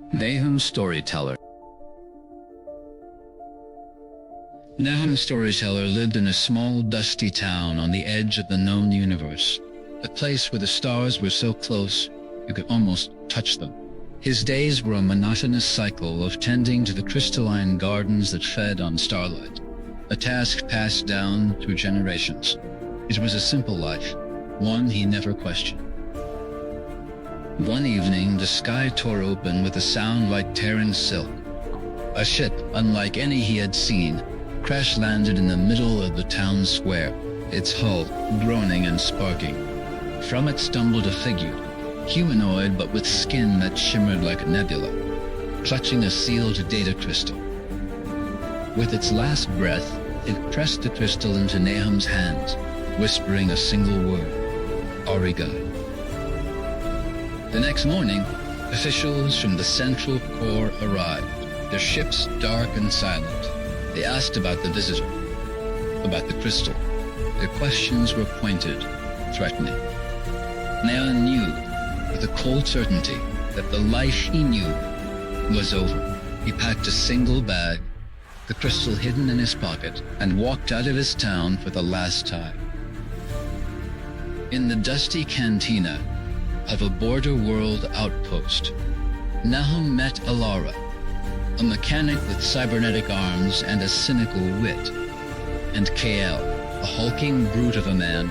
Nahum Storyteller. Nahum Storyteller lived in a small, dusty town on the edge of the known universe, a place where the stars were so close you could almost touch them. His days were a monotonous cycle of tending to the crystalline gardens that fed on starlight, a task passed down through generations. It was a simple life, one he never questioned. One evening, the sky tore open with a sound like tearing silk. A ship, unlike any he had seen, crash-landed in the middle of the town square, its hull groaning and sparking. From it stumbled a figure, humanoid but with skin that shimmered like a nebula, clutching a sealed data crystal. With its last breath, it pressed the crystal into Nahum's hands, whispering a single word: AIart. The next morning, officials from the Central Core arrived, their ships dark and silent. They asked about the visitor, about the crystal. Their questions were pointed, threatening. Nahum knew, with a cold certainty, that the life he knew was over. He packed a single bag, the crystal hidden in his pocket, and walked out of his town for the last time. In the dusty cantina of a border world outpost, Nahum met AIart, a mechanic with cybernetic arms and a cynical wit, and KL, a hulking brute of a man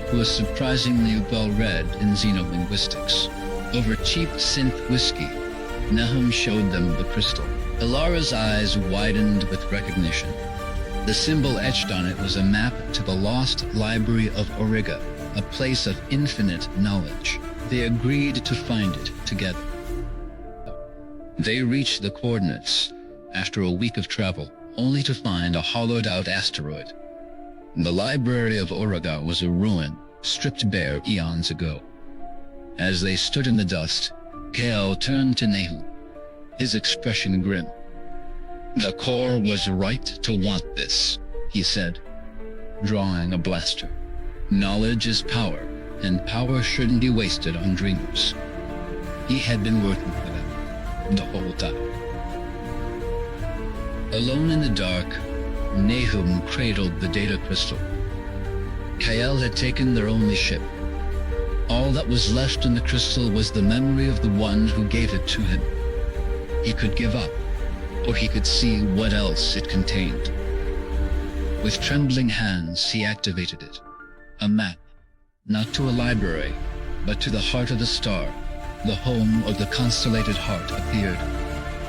who was surprisingly well-read in xenolinguistics. Over cheap synth whiskey, Nahum showed them the crystal. AIart's eyes widened with recognition. The symbol etched on it was a map to the lost library of Auriga, a place of infinite knowledge. They agreed to find it together. They reached the coordinates after a week of travel, only to find a hollowed-out asteroid. The library of Auriga was a ruin, stripped bare eons ago. As they stood in the dust, Kale turned to Nahum, his expression grim. "The core was right to want this," he said, drawing a blaster. "Knowledge is power, and power shouldn't be wasted on dreamers." He had been working for them the whole time. Alone in the dark, Nahum cradled the data crystal. Kael had taken their only ship. All that was left in the crystal was the memory of the one who gave it to him. He could give up, or he could see what else it contained. With trembling hands, he activated it. A map, not to a library, but to the heart of the star, the home of the constellated heart, appeared.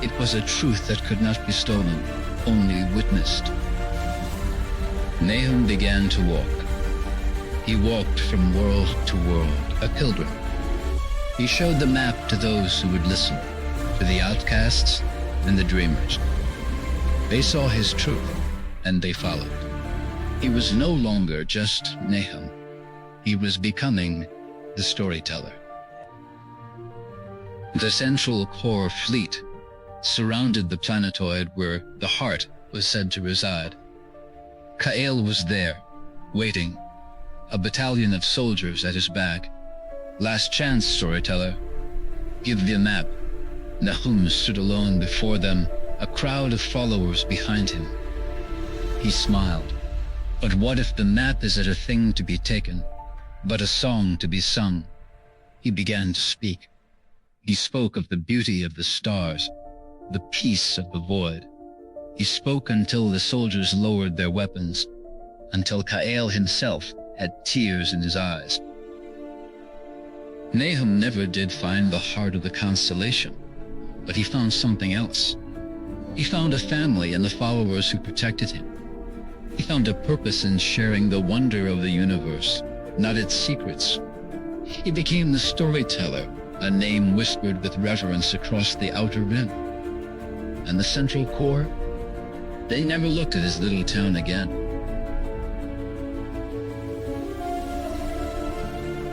It was a truth that could not be stolen, only witnessed. Nahum began to walk. He walked from world to world, a pilgrim. He showed the map to those who would listen, to the outcasts and the dreamers. They saw his truth, and they followed. He was no longer just Nahum. He was becoming the storyteller. The Central Core fleet surrounded the planetoid where the heart was said to reside. Kael was there, waiting, a battalion of soldiers at his back. "Last chance, storyteller. Give the map." Nahum stood alone before them, a crowd of followers behind him. He smiled. But what if the map isn't a thing to be taken, but a song to be sung? He began to speak. He spoke of the beauty of the stars, the peace of the void. He spoke until the soldiers lowered their weapons, until Kael himself had tears in his eyes. Nahum never did find the heart of the constellation, but he found something else. He found a family and the followers who protected him. He found a purpose in sharing the wonder of the universe, not its secrets. He became the storyteller, a name whispered with reverence across the outer rim. And the Central Core? They never looked at his little town again.